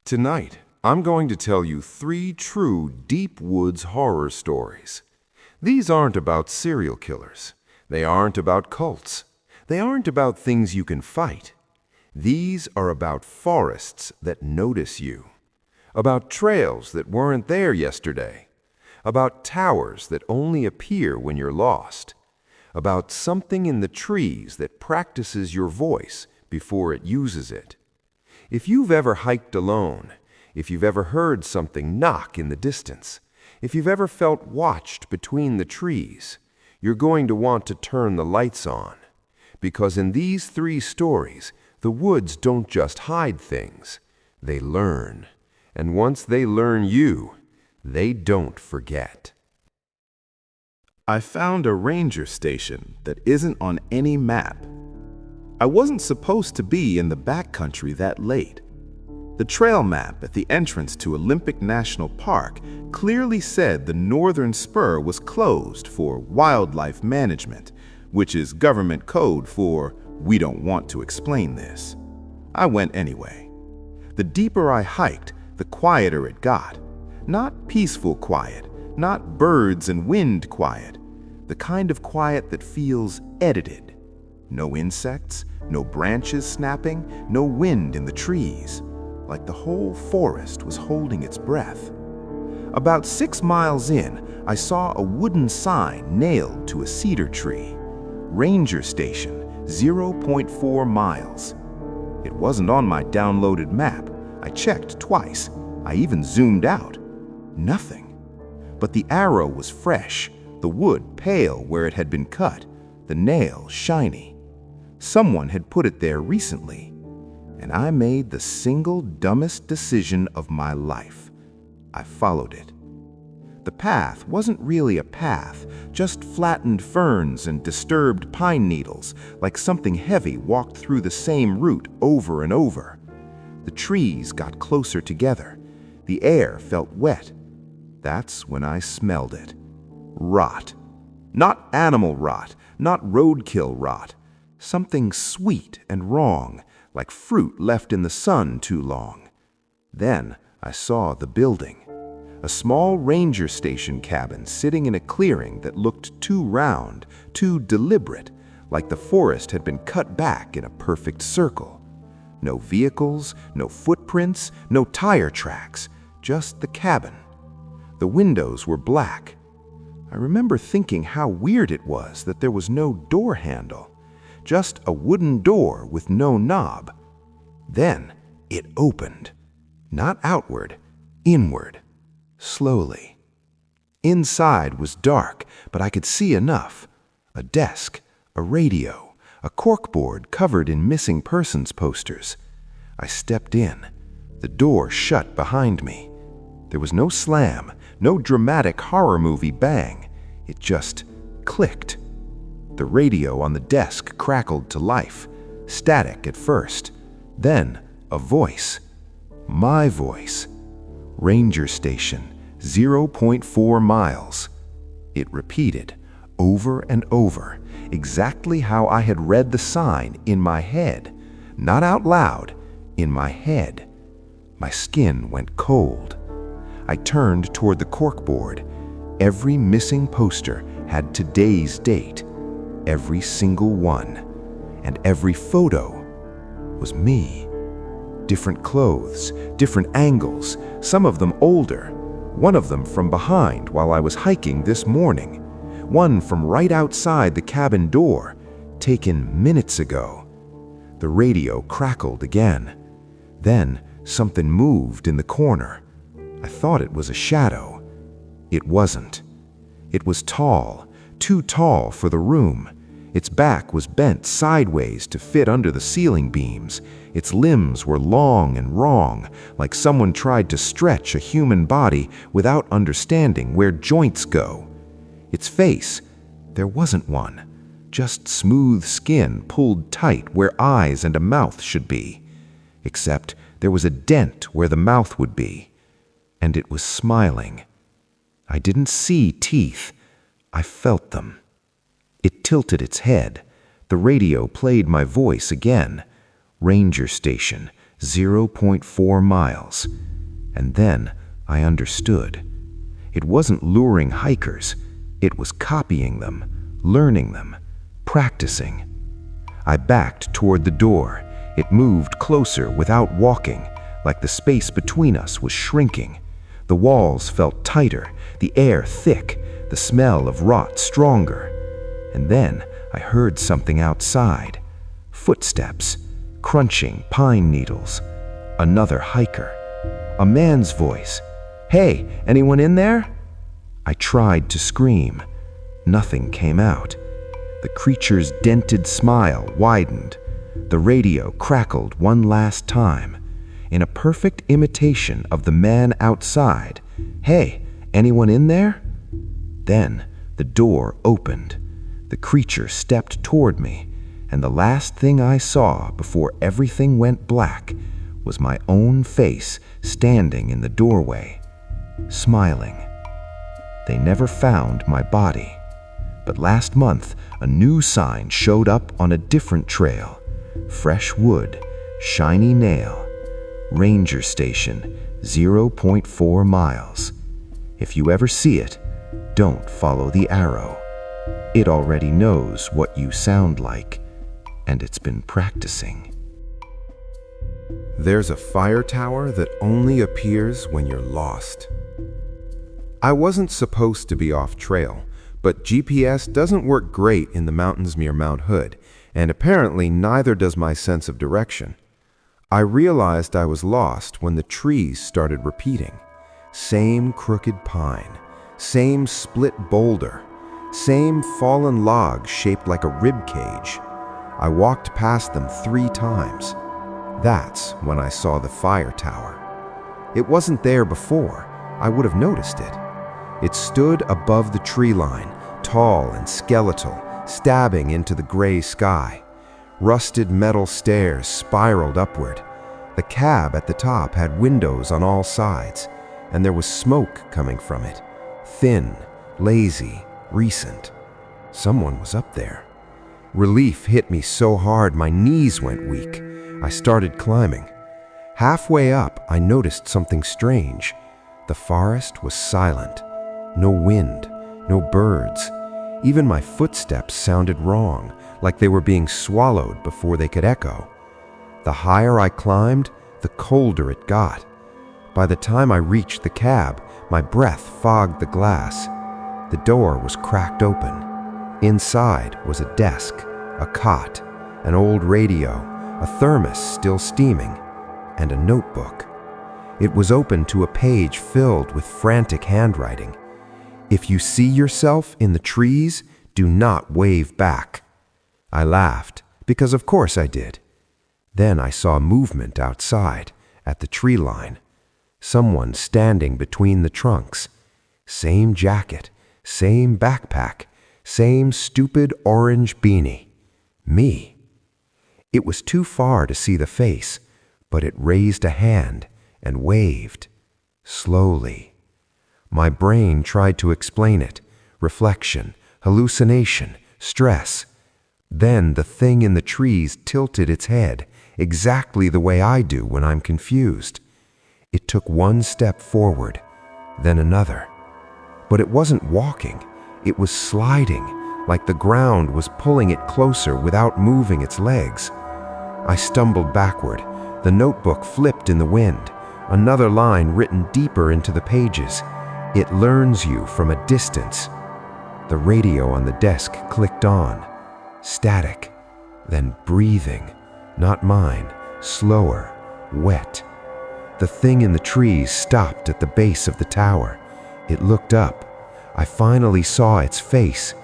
Tonight, I'm going to tell you 3 true deep woods horror stories. These aren't about serial killers. They aren't about cults. They aren't about things you can fight. These are about forests that notice you, about trails that weren't there yesterday, about towers that only appear when you're lost, about something in the trees that practices your voice before it uses it. If you've ever hiked alone, if you've ever heard something knock in the distance, if you've ever felt watched between the trees, you're going to want to turn the lights on. Because in these 3 stories, the woods don't just hide things, they learn. And once they learn you, they don't forget. I found a ranger station that isn't on any map. I wasn't supposed to be in the backcountry that late. The trail map at the entrance to Olympic National Park clearly said the northern spur was closed for wildlife management, which is government code for "we don't want to explain this." I went anyway. The deeper I hiked, the quieter it got. Not peaceful quiet, not birds and wind quiet, the kind of quiet that feels edited. No insects, no branches snapping, no wind in the trees, like the whole forest was holding its breath. About 6 miles in, I saw a wooden sign nailed to a cedar tree. Ranger Station, 0.4 miles. It wasn't on my downloaded map. I checked twice. I even zoomed out. Nothing. But the arrow was fresh, the wood pale where it had been cut, the nail shiny. Someone had put it there recently, and I made the single dumbest decision of my life. I followed it. The path wasn't really a path, just flattened ferns and disturbed pine needles, like something heavy walked through the same route over and over. The trees got closer together. The air felt wet. That's when I smelled it. Rot. Not animal rot, not roadkill rot. Something sweet and wrong, like fruit left in the sun too long. Then I saw the building. A small ranger station cabin sitting in a clearing that looked too round, too deliberate, like the forest had been cut back in a perfect circle. No vehicles, no footprints, no tire tracks, just the cabin. The windows were black. I remember thinking how weird it was that there was no door handle, just a wooden door with no knob. Then it opened, not outward, inward, slowly. Inside was dark, but I could see enough. A desk, a radio, a corkboard covered in missing persons posters. I stepped in. The door shut behind me. There was no slam, no dramatic horror movie bang. It just clicked. The radio on the desk crackled to life, static at first. Then a voice. My voice. Ranger Station, 0.4 miles. It repeated, over and over, exactly how I had read the sign in my head. Not out loud, in my head. My skin went cold. I turned toward the corkboard. Every missing poster had today's date. Every single one. And every photo was me. Different clothes, different angles, some of them older. One of them from behind while I was hiking this morning. One from right outside the cabin door, taken minutes ago. The radio crackled again. Then something moved in the corner. I thought it was a shadow. It wasn't. It was tall, too tall for the room. Its back was bent sideways to fit under the ceiling beams. Its limbs were long and wrong, like someone tried to stretch a human body without understanding where joints go. Its face, there wasn't one, just smooth skin pulled tight where eyes and a mouth should be. Except there was a dent where the mouth would be. And it was smiling. I didn't see teeth. I felt them. It tilted its head. The radio played my voice again. Ranger Station, 0.4 miles. And then I understood. It wasn't luring hikers. It was copying them, learning them, practicing. I backed toward the door. It moved closer without walking, like the space between us was shrinking. The walls felt tighter, the air thick, the smell of rot stronger. And then I heard something outside. Footsteps, crunching pine needles. Another hiker. A man's voice. "Hey, anyone in there?" I tried to scream. Nothing came out. The creature's dented smile widened. The radio crackled one last time. In a perfect imitation of the man outside. "Hey, anyone in there?" Then the door opened. The creature stepped toward me, and the last thing I saw before everything went black was my own face standing in the doorway, smiling. They never found my body, but last month a new sign showed up on a different trail. Fresh wood, shiny nail, ranger station, 0.4 miles. If you ever see it, don't follow the arrow. It already knows what you sound like, and it's been practicing. There's a fire tower that only appears when you're lost. I wasn't supposed to be off trail, but GPS doesn't work great in the mountains near Mount Hood, and apparently neither does my sense of direction. I realized I was lost when the trees started repeating. Same crooked pine, same split boulder, same fallen log shaped like a rib cage. I walked past them 3 times. That's when I saw the fire tower. It wasn't there before. I would have noticed it. It stood above the tree line, tall and skeletal, stabbing into the gray sky. Rusted metal stairs spiraled upward. The cab at the top had windows on all sides, and there was smoke coming from it. Thin, lazy, recent. Someone was up there. Relief hit me so hard my knees went weak. I started climbing. Halfway up, I noticed something strange. The forest was silent. No wind, no birds. Even my footsteps sounded wrong, like they were being swallowed before they could echo. The higher I climbed, the colder it got. By the time I reached the cab, my breath fogged the glass. The door was cracked open. Inside was a desk, a cot, an old radio, a thermos still steaming, and a notebook. It was open to a page filled with frantic handwriting. "If you see yourself in the trees, do not wave back." I laughed, because of course I did. Then I saw movement outside, at the tree line. Someone standing between the trunks. Same jacket, same backpack, same stupid orange beanie. Me. It was too far to see the face, but it raised a hand and waved. Slowly. My brain tried to explain it. Reflection, hallucination, stress. Then the thing in the trees tilted its head, exactly the way I do when I'm confused. It took one step forward, then another. But it wasn't walking. It was sliding, like the ground was pulling it closer without moving its legs. I stumbled backward. The notebook flipped in the wind. Another line written deeper into the pages. "It learns you from a distance." The radio on the desk clicked on. Static, then breathing. Not mine, slower, wet. The thing in the trees stopped at the base of the tower. It looked up. I finally saw its face.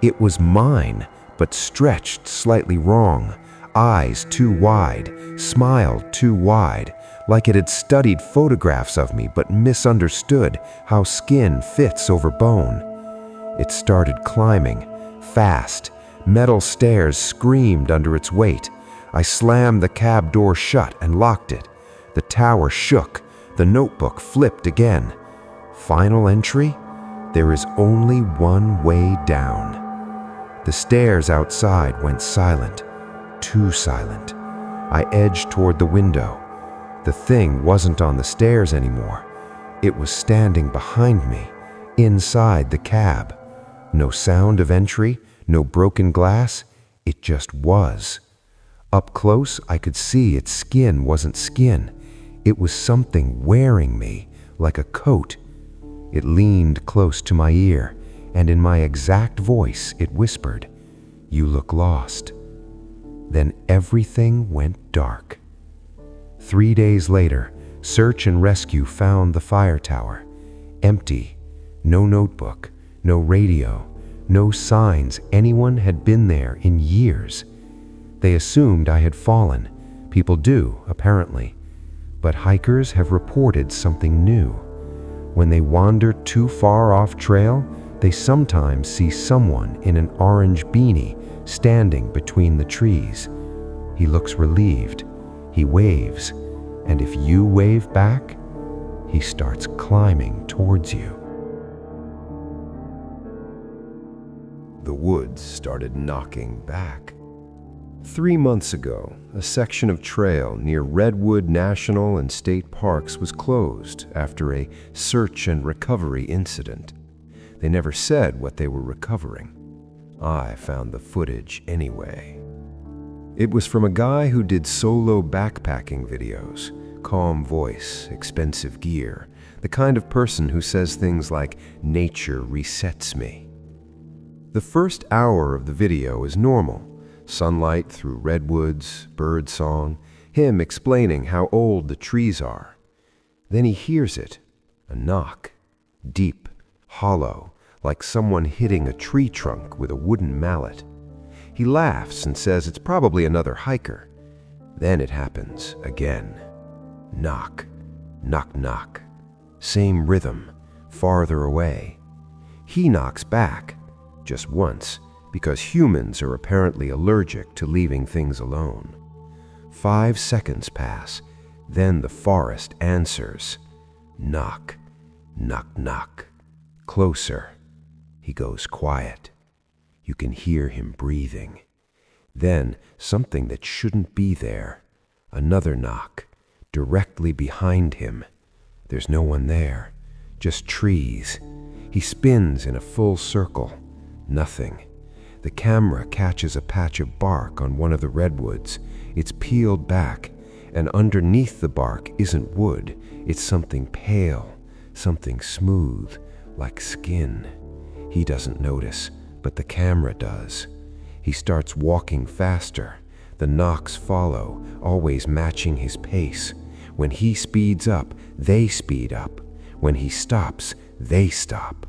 It was mine, but stretched slightly wrong. Eyes too wide, smile too wide, like it had studied photographs of me but misunderstood how skin fits over bone. It started climbing, fast. Metal stairs screamed under its weight. I slammed the cab door shut and locked it. The tower shook. The notebook flipped again. Final entry? There is only one way down. The stairs outside went silent. Too silent. I edged toward the window. The thing wasn't on the stairs anymore. It was standing behind me, inside the cab. No sound of entry, no broken glass. It just was. Up close, I could see its skin wasn't skin. It was something wearing me, like a coat. It leaned close to my ear, and in my exact voice it whispered, "You look lost." Then everything went dark. 3 days later, search and rescue found the fire tower. Empty. No notebook, no radio, no signs anyone had been there in years. They assumed I had fallen. People do, apparently. But hikers have reported something new. When they wander too far off trail, they sometimes see someone in an orange beanie standing between the trees. He looks relieved. He waves, and if you wave back, he starts climbing towards you. The woods started knocking back. 3 months ago, a section of trail near Redwood National and State Parks was closed after a search and recovery incident. They never said what they were recovering. I found the footage anyway. It was from a guy who did solo backpacking videos, calm voice, expensive gear, the kind of person who says things like, "Nature resets me." The first hour of the video is normal. Sunlight through redwoods, bird song, him explaining how old the trees are. Then he hears it, a knock, deep, hollow, like someone hitting a tree trunk with a wooden mallet. He laughs and says it's probably another hiker. Then it happens again. Knock, knock, knock. Same rhythm, farther away. He knocks back, just once, because humans are apparently allergic to leaving things alone. 5 seconds pass, then the forest answers. Knock, knock, knock. Closer. He goes quiet. You can hear him breathing. Then something that shouldn't be there. Another knock, directly behind him. There's no one there, just trees. He spins in a full circle. Nothing. The camera catches a patch of bark on one of the redwoods. It's peeled back, and underneath the bark isn't wood. It's something pale, something smooth, like skin. He doesn't notice, but the camera does. He starts walking faster. The knocks follow, always matching his pace. When he speeds up, they speed up. When he stops, they stop.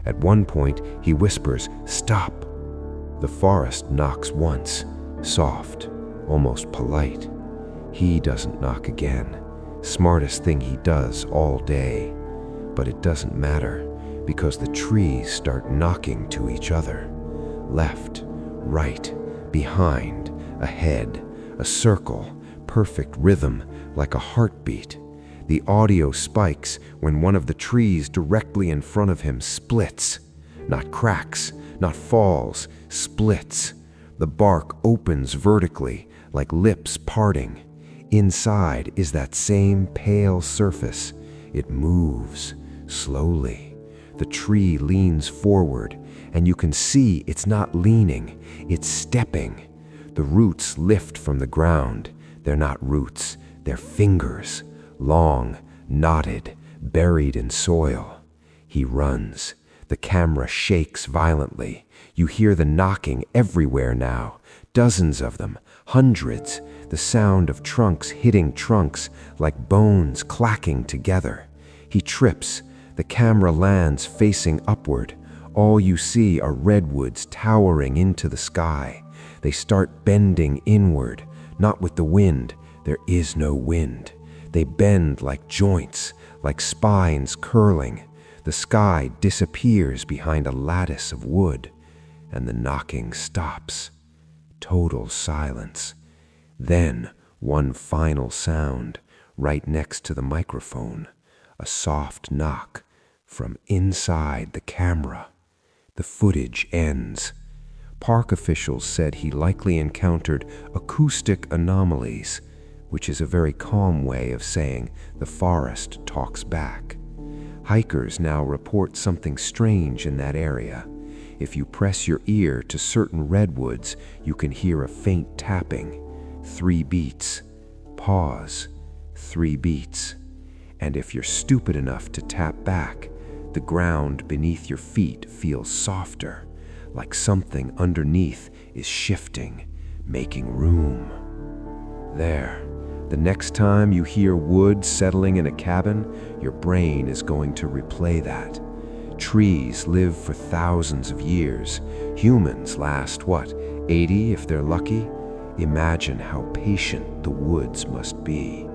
At one point, he whispers, "Stop." The forest knocks once, soft, almost polite. He doesn't knock again. Smartest thing he does all day. But it doesn't matter, because the trees start knocking to each other. Left, right, behind, ahead, a circle, perfect rhythm, like a heartbeat. The audio spikes when one of the trees directly in front of him splits. Not cracks, not falls, splits. The bark opens vertically, like lips parting. Inside is that same pale surface. It moves, slowly. The tree leans forward, and you can see it's not leaning, it's stepping. The roots lift from the ground. They're not roots, they're fingers. Long, knotted, buried in soil. He runs. The camera shakes violently. You hear the knocking everywhere now. Dozens of them, hundreds. The sound of trunks hitting trunks like bones clacking together. He trips. The camera lands facing upward. All you see are redwoods towering into the sky. They start bending inward, not with the wind. There is no wind. They bend like joints, like spines curling. The sky disappears behind a lattice of wood, and the knocking stops. Total silence. Then one final sound, right next to the microphone. A soft knock from inside the camera. The footage ends. Park officials said he likely encountered acoustic anomalies. which is a very calm way of saying the forest talks back. Hikers now report something strange in that area. If you press your ear to certain redwoods, you can hear a faint tapping. 3 beats. Pause. 3 beats. And if you're stupid enough to tap back, the ground beneath your feet feels softer, like something underneath is shifting, making room. There. The next time you hear wood settling in a cabin, your brain is going to replay that. Trees live for thousands of years. Humans last, 80 if they're lucky? Imagine how patient the woods must be.